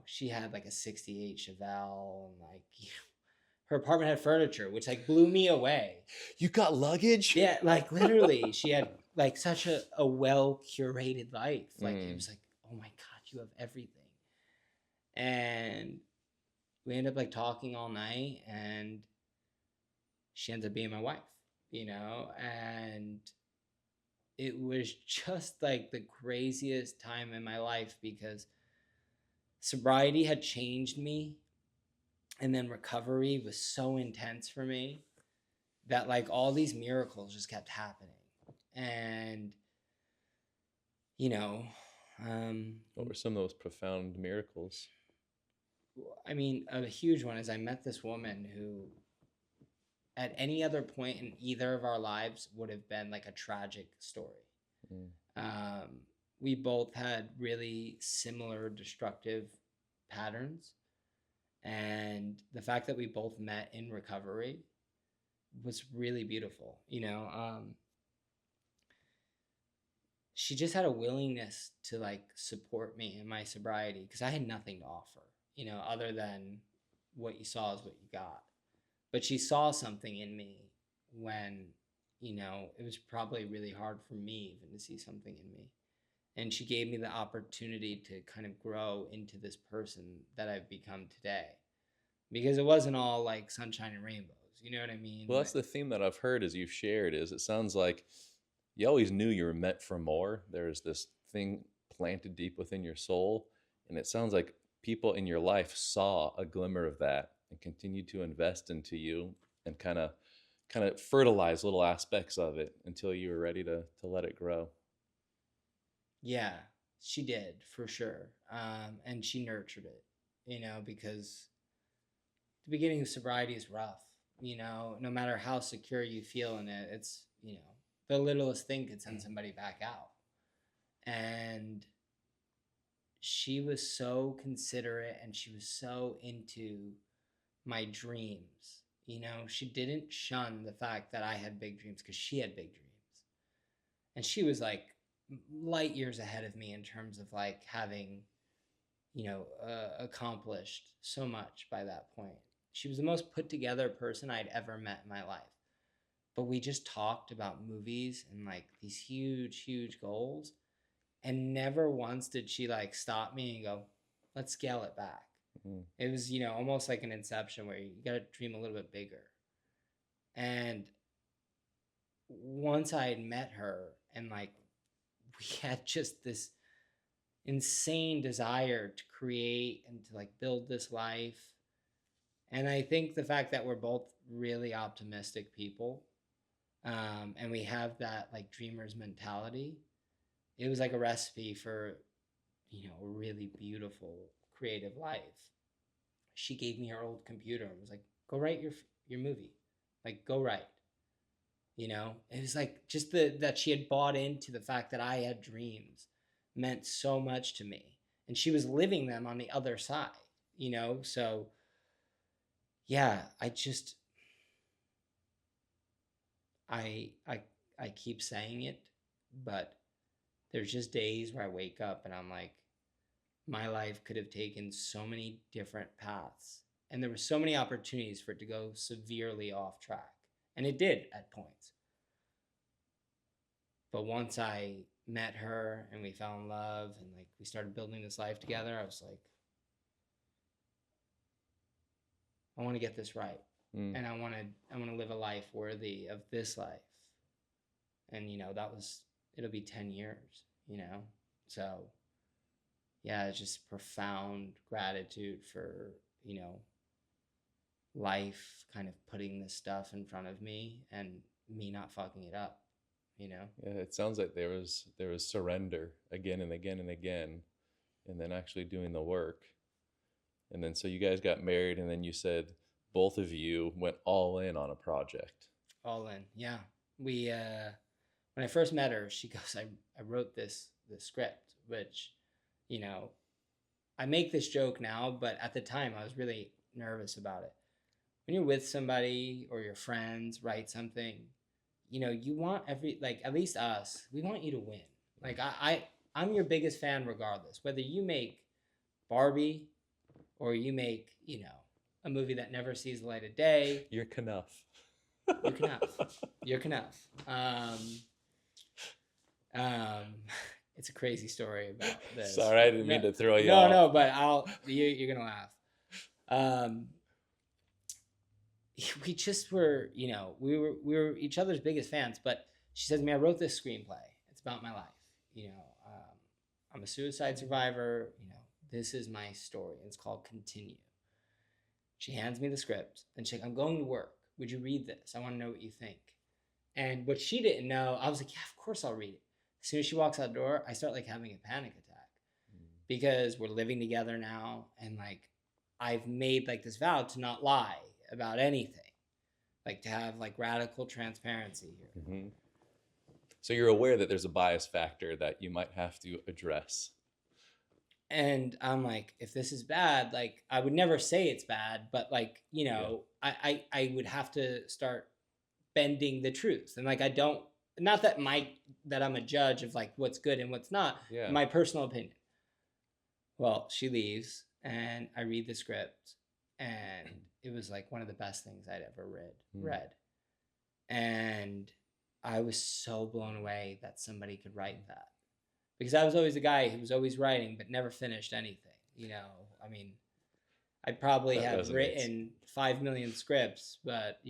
she had like a 68 Chevelle, and like, her apartment had furniture, which like blew me away. You got luggage? Yeah, like literally, she had like such a well curated life. Like it was like, oh my God, you have everything. And we ended up like talking all night, and she ends up being my wife, and it was just like the craziest time in my life, because sobriety had changed me. And then recovery was so intense for me that like all these miracles just kept happening. And, what were some of those profound miracles? I mean, a huge one is I met this woman who at any other point in either of our lives would have been like a tragic story. We both had really similar destructive patterns. And the fact that we both met in recovery was really beautiful. She just had a willingness to like support me in my sobriety because I had nothing to offer, other than what you saw is what you got. But she saw something in me when, it was probably really hard for me even to see something in me. And she gave me the opportunity to kind of grow into this person that I've become today. Because it wasn't all like sunshine and rainbows. You know what I mean? Well, that's the theme that I've heard as you've shared is it sounds like you always knew you were meant for more. There's this thing planted deep within your soul. And it sounds like people in your life saw a glimmer of that and continued to invest into you and kind of fertilize little aspects of it until you were ready to let it grow. Yeah, she did for sure. And she nurtured it, because the beginning of sobriety is rough, no matter how secure you feel in it, it's, the littlest thing could send somebody back out. And she was so considerate and she was so into my dreams. She didn't shun the fact that I had big dreams because she had big dreams. And she was like light years ahead of me in terms of like having, accomplished so much by that point. She was the most put together person I'd ever met in my life. But we just talked about movies and like these huge, huge goals. And never once did she like stop me and go, let's scale it back. Mm-hmm. It was, almost like an inception where you got to dream a little bit bigger. And once I had met her and like we had just this insane desire to create and to like build this life. And I think the fact that we're both really optimistic people, and we have that like dreamer's mentality, it was like a recipe for, a really beautiful creative life. She gave me her old computer and was like, go write your movie. Like, go write. It was like just that she had bought into the fact that I had dreams meant so much to me. And she was living them on the other side, So, yeah, I keep saying it, but there's just days where I wake up and I'm like, my life could have taken so many different paths. And there were so many opportunities for it to go severely off track. And it did at points. But once I met her and we fell in love and like we started building this life together, I was like, I want to get this right. And I want to live a life worthy of this life. And, it'll be 10 years, So, yeah, it's just profound gratitude for, life kind of putting this stuff in front of me and me not fucking it up, Yeah, it sounds like there was surrender again and again and again, and then actually doing the work. And then so you guys got married, and then you said both of you went all in on a project. All in, yeah. We when I first met her, she goes, I wrote this script, which, I make this joke now, but at the time I was really nervous about it. When you're with somebody or your friends write something, you want at least us, we want you to win. Like I'm your biggest fan regardless, whether you make Barbie or you make, a movie that never sees the light of day. You're Knuff. You're Knuff. It's a crazy story about this. Sorry, I didn't mean to throw you off. No, but you're gonna laugh. We just were, we were each other's biggest fans. But she says to me, I wrote this screenplay. It's about my life. I'm a suicide survivor. This is my story. It's called Continue. She hands me the script and she's like, I'm going to work. Would you read this? I want to know what you think. And what she didn't know, I was like, yeah, of course I'll read it. As soon as she walks out the door, I start like having a panic attack because we're living together now. And like, I've made like this vow to not lie about anything, like to have like radical transparency here. Mm-hmm. So you're aware that there's a bias factor that you might have to address. And I'm like, if this is bad, like I would never say it's bad, but like, I would have to start bending the truth. And like, I don't, not that that I'm a judge of like what's good and what's not, Yeah. my personal opinion. Well, she leaves and I read the script and it was like one of the best things I'd ever read. And I was so blown away that somebody could write that, because I was always a guy who was always writing but never finished anything. I mean, I probably That have resonates. written 5 million scripts, but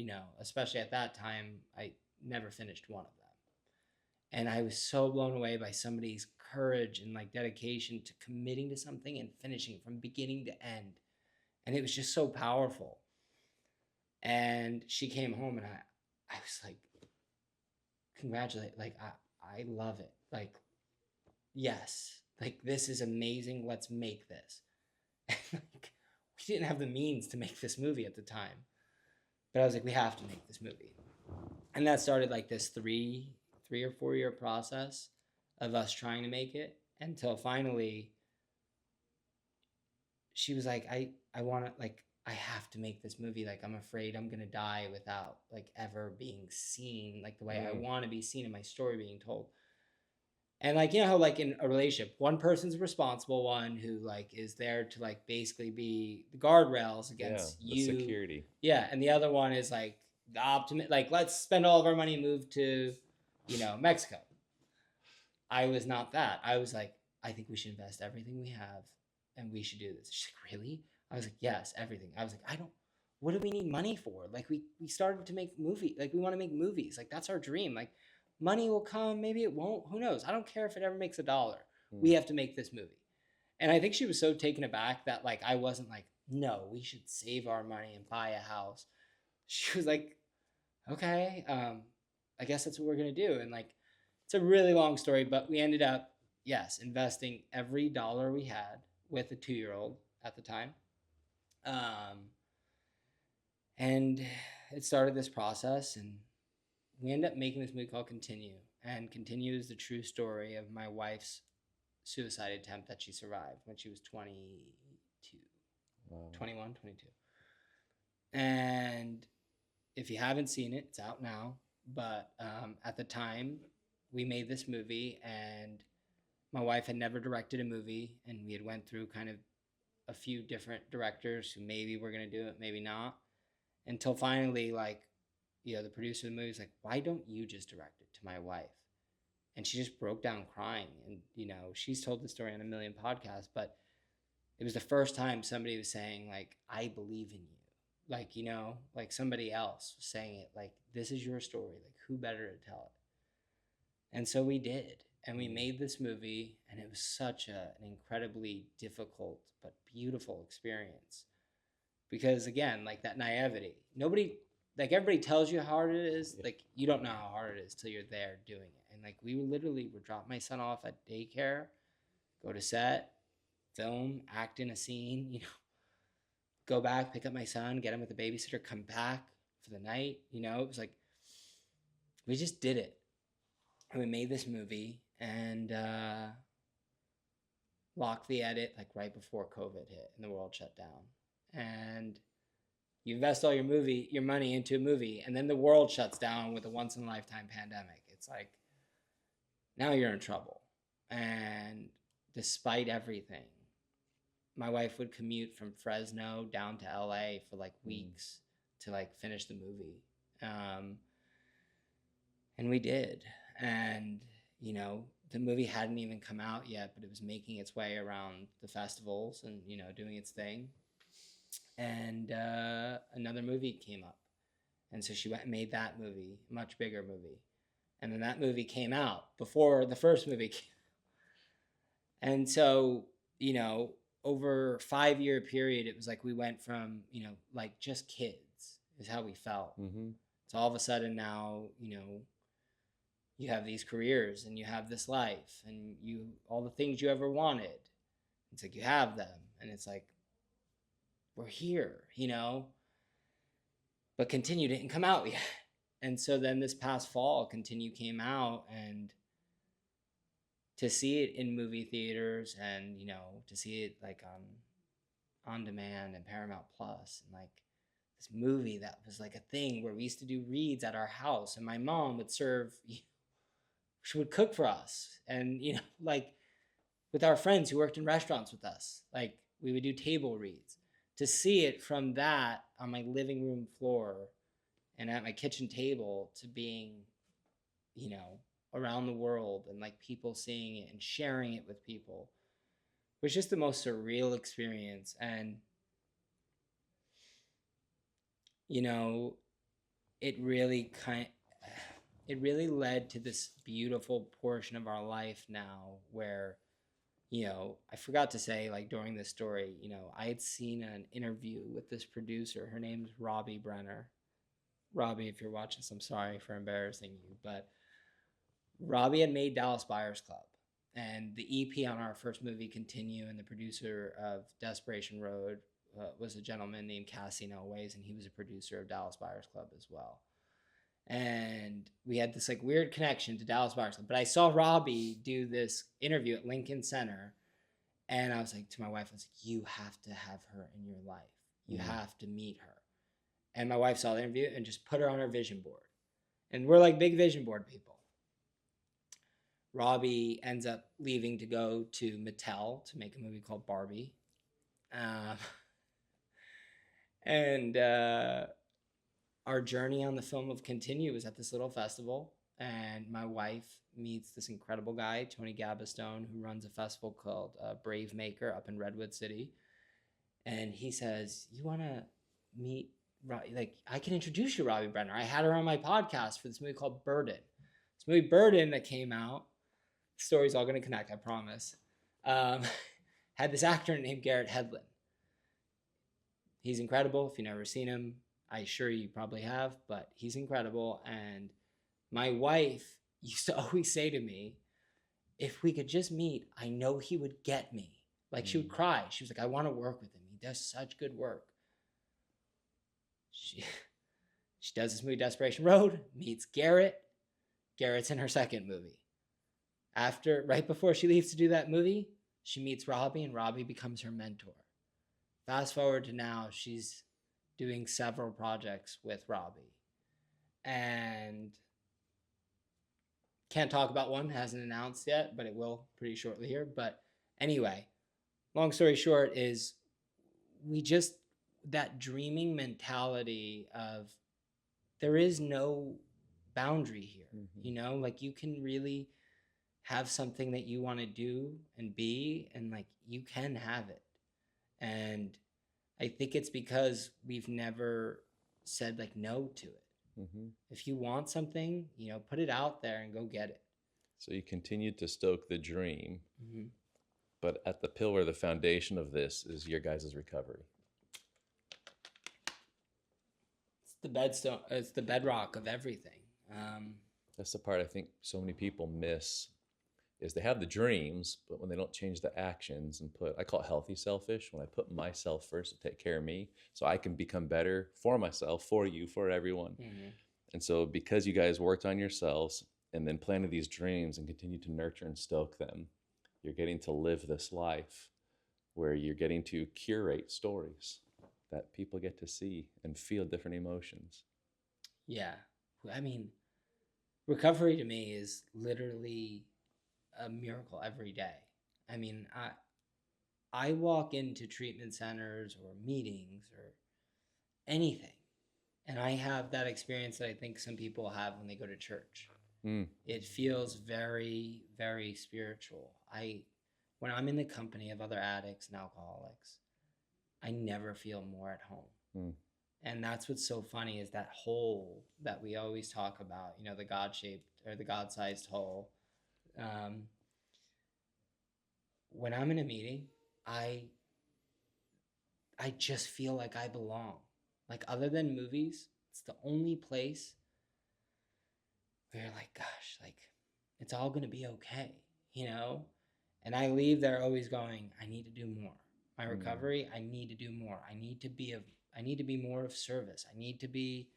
especially at that time, I never finished one of them. And I was so blown away by somebody's courage and like dedication to committing to something and finishing from beginning to end. And it was just so powerful. And she came home and I was like, congratulate, like I love it. Like, yes, like this is amazing. Let's make this. And like, we didn't have the means to make this movie at the time, but I was like, we have to make this movie. And that started like this 3 or 4 year process of us trying to make it, until finally she was like, I want to, like, I have to make this movie. Like, I'm afraid I'm going to die without like ever being seen like the way I want to be seen in my story being told. And like, how like in a relationship, one person's responsible one who like is there to like basically be the guardrails against the security. Yeah. And the other one is like the optimist, like, let's spend all of our money and move to, Mexico. I was not that. I was like, I think we should invest everything we have and we should do this. She's like, really? I was like, yes, everything. I was like, what do we need money for? Like we started to make like we want to make movies. Like that's our dream. Like money will come, maybe it won't. Who knows? I don't care if it ever makes $1. We have to make this movie. And I think she was so taken aback that like I wasn't like, no, we should save our money and buy a house. She was like, okay, I guess that's what we're gonna do. And like, it's a really long story, but we ended up, yes, investing every dollar we had with a 2-year-old at the time. And it started this process, and we ended up making this movie called Continue. And Continue is the true story of my wife's suicide attempt that she survived when she was 22. Wow. 21, 22. And if you haven't seen it, it's out now. But at the time, we made this movie, and my wife had never directed a movie, and we had went through kind of a few different directors who maybe were going to do it, maybe not, until finally, like, the producer of the movie was like, why don't you just direct it, to my wife? And she just broke down crying. And she's told the story on a million podcasts, but it was the first time somebody was saying, like, I believe in you. Like, like somebody else was saying it, like, this is your story, like, who better to tell it? And so we did, and we made this movie, and it was such an incredibly difficult but beautiful experience. Because again, like that naivety, everybody tells you how hard it is. Like, you don't know how hard it is till you're there doing it. And like, we would drop my son off at daycare, go to set, film, act in a scene, go back, pick up my son, get him with the babysitter, come back for the night. It was like, we just did it. And we made this movie, and locked the edit like right before COVID hit and the world shut down. And you invest all your money into a movie, and then the world shuts down with a once-in-a-lifetime pandemic. It's like, now you're in trouble. And despite everything, my wife would commute from Fresno down to LA for like weeks to like finish the movie. And we did. And, the movie hadn't even come out yet, but it was making its way around the festivals and, doing its thing. And another movie came up. And so she went and made that movie, a much bigger movie. And then that movie came out before the first movie came out. And so, over a 5-year period, it was like we went from, like just kids is how we felt. Mm-hmm. So all of a sudden now, you have these careers and you have this life and all the things you ever wanted. It's like you have them, and it's like, we're here, but Continue didn't come out yet. And so then this past fall, Continue came out, and to see it in movie theaters and, to see it like on demand and Paramount Plus, and like this movie that was like a thing where we used to do reads at our house, and my mom would she would cook for us, and like with our friends who worked in restaurants with us, like we would do table reads. To see it from that on my living room floor and at my kitchen table to being, around the world and like people seeing it and sharing it with people was just the most surreal experience. And, it really led to this beautiful portion of our life now where, I forgot to say, like during this story, I had seen an interview with this producer. Her name's Robbie Brenner. Robbie, if you're watching this, I'm sorry for embarrassing you, but Robbie had made Dallas Buyers Club, and the EP on our first movie, Continue, and the producer of Desperation Road was a gentleman named Cassie Elways, and he was a producer of Dallas Buyers Club as well. And we had this like weird connection to Dallas Buyers Club. But I saw Robbie do this interview at Lincoln Center, and I was like to my wife, I was like, you have to have her in your life. You have to meet her. And my wife saw the interview and just put her on her vision board. And we're like big vision board people. Robbie ends up leaving to go to Mattel to make a movie called Barbie. And our journey on the film of Continue was at this little festival. And my wife meets this incredible guy, Tony Gabastone, who runs a festival called Brave Maker up in Redwood City. And he says, you want to meet, like, I can introduce you to Robbie Brenner. I had her on my podcast for this movie called Burden. This movie Burden that came out, the story's all going to connect, I promise, had this actor named Garrett Hedlund. He's incredible. If you've never seen him, I assure you probably have, but he's incredible. And my wife used to always say to me, if we could just meet, I know he would get me. Like she would cry. She was like, I want to work with him. He does such good work. She does this movie, Desperation Road, meets Garrett. Garrett's in her second movie. Right before she leaves to do that movie, she meets Robbie, and Robbie becomes her mentor. Fast forward to now, she's doing several projects with Robbie. And can't talk about one, hasn't announced yet, but it will pretty shortly here. But anyway, long story short is that dreaming mentality of there is no boundary here, like you can really have something that you want to do and be, and like you can have it. And I think it's because we've never said like no to it. If you want something, put it out there and go get it. So you continued to stoke the dream, but at the pillar, the foundation of this is your guys' recovery. It's the bedrock of everything. That's the part I think so many people miss, is they have the dreams, but when they don't change the actions and I call it healthy selfish, when I put myself first to take care of me so I can become better for myself, for you, for everyone. And so because you guys worked on yourselves and then planted these dreams and continue to nurture and stoke them, you're getting to live this life where you're getting to curate stories that people get to see and feel different emotions. Yeah. I mean, recovery to me is literally a miracle every day. I mean, I walk into treatment centers or meetings or anything, and I have that experience that I think some people have when they go to church. It feels very, very spiritual. When I'm in the company of other addicts and alcoholics, I never feel more at home. And that's what's so funny is that hole that we always talk about, the God-shaped or the God-sized hole. When I'm in a meeting, I just feel like I belong. Like other than movies, it's the only place where you're like, gosh, like it's all going to be okay, And I leave there always going, I need to do more. My recovery, I need to do more. I need to be more of service. I need to be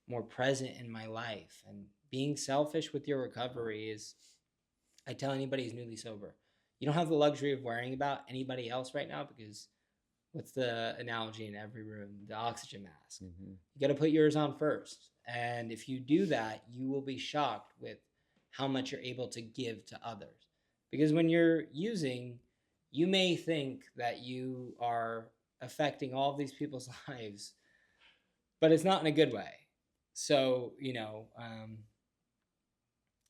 more present in my life. And being selfish with your recovery is I tell anybody who's newly sober, you don't have the luxury of worrying about anybody else right now, because what's the analogy in every room? The oxygen mask. Mm-hmm. You got to put yours on first. And if you do that, you will be shocked with how much you're able to give to others. Because when you're using, you may think that you are affecting all of these people's lives, but it's not in a good way. So,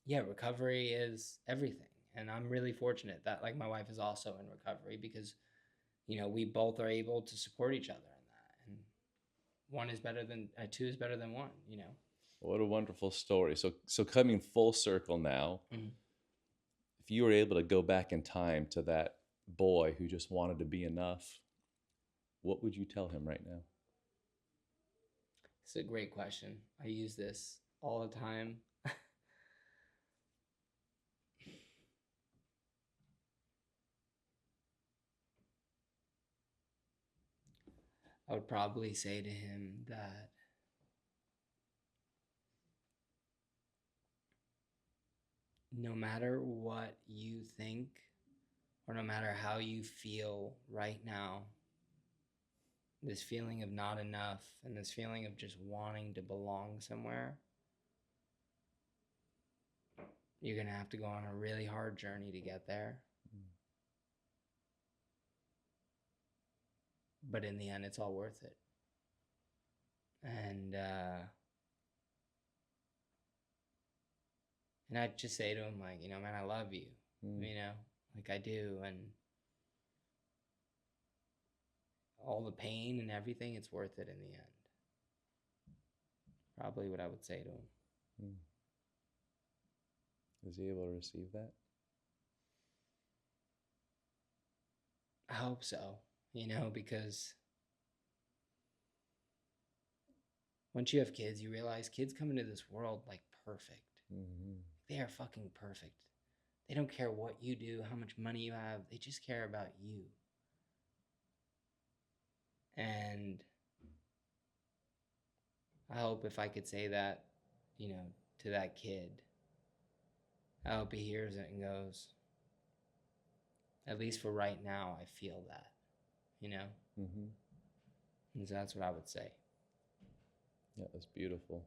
yeah, recovery is everything. And I'm really fortunate that, like, my wife is also in recovery, because, we both are able to support each other in that. And two is better than one, What a wonderful story. So coming full circle now, Mhm. if you were able to go back in time to that boy who just wanted to be enough, what would you tell him right now? It's a great question. I use this all the time. I would probably say to him that no matter what you think, or no matter how you feel right now, this feeling of not enough and this feeling of just wanting to belong somewhere, you're going to have to go on a really hard journey to get there. But in the end, it's all worth it. And I'd just say to him, like, man, I love you, like I do. And all the pain and everything, it's worth it in the end. Probably what I would say to him. Is he able to receive that? I hope so, because once you have kids, you realize kids come into this world like perfect. Mm-hmm. They are fucking perfect. They don't care what you do, how much money you have. They just care about you. And I hope if I could say that, to that kid, I hope he hears it and goes, at least for right now, I feel that, Mm-hmm. And so that's what I would say. Yeah, that's beautiful.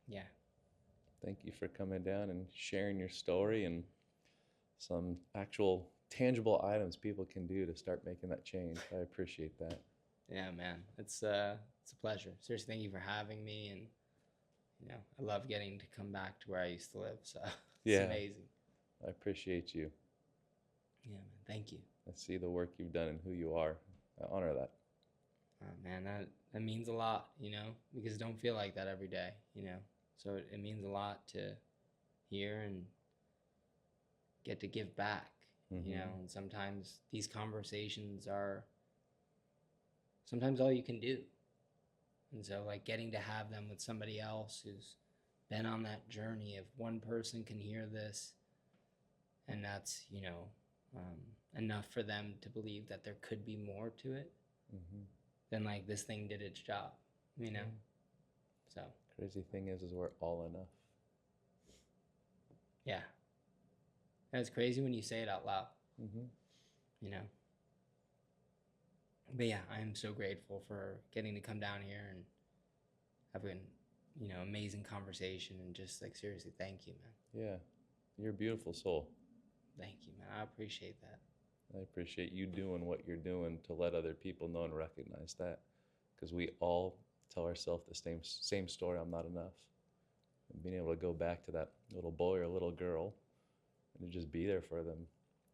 Yeah. Thank you for coming down and sharing your story and some actual tangible items people can do to start making that change. I appreciate that. Yeah, man. It's a pleasure. Seriously, thank you for having me. And, I love getting to come back to where I used to live. So it's amazing. I appreciate you. Yeah, man. Thank you. I see the work you've done and who you are. I honor that. Man, that means a lot, because I don't feel like that every day, So it means a lot to hear and get to give back, Mm-hmm. And sometimes these conversations are sometimes all you can do. And so, like, getting to have them with somebody else who's been on that journey, if one person can hear this and that's, enough for them to believe that there could be more to it, Mm-hmm. then, like, this thing did its job, So. Crazy thing is we're all enough. Yeah. And it's crazy when you say it out loud, Mm-hmm. But yeah, I am so grateful for getting to come down here and having, amazing conversation, and just, like, seriously, thank you, man. Yeah, you're a beautiful soul. Thank you, man. I appreciate that. I appreciate you doing what you're doing to let other people know and recognize that, because we all tell ourselves the same story, I'm not enough. And being able to go back to that little boy or little girl and to just be there for them,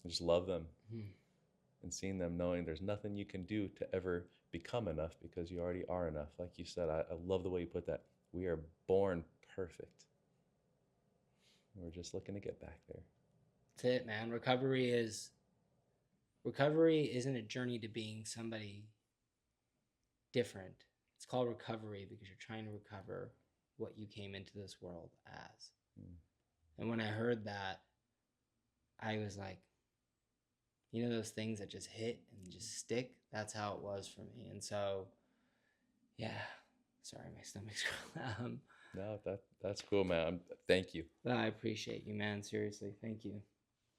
and just love them, and seeing them knowing there's nothing you can do to ever become enough, because you already are enough. Like you said, I love the way you put that. We are born perfect. We're just looking to get back there. That's it, man. Recovery isn't a journey to being somebody different. It's called recovery because you're trying to recover what you came into this world as. And when I heard that, I was like, those things that just hit and just stick? That's how it was for me. And so, yeah, sorry, my stomach's growling. No, that's cool, man. Thank you. I appreciate you, man. Seriously, thank you.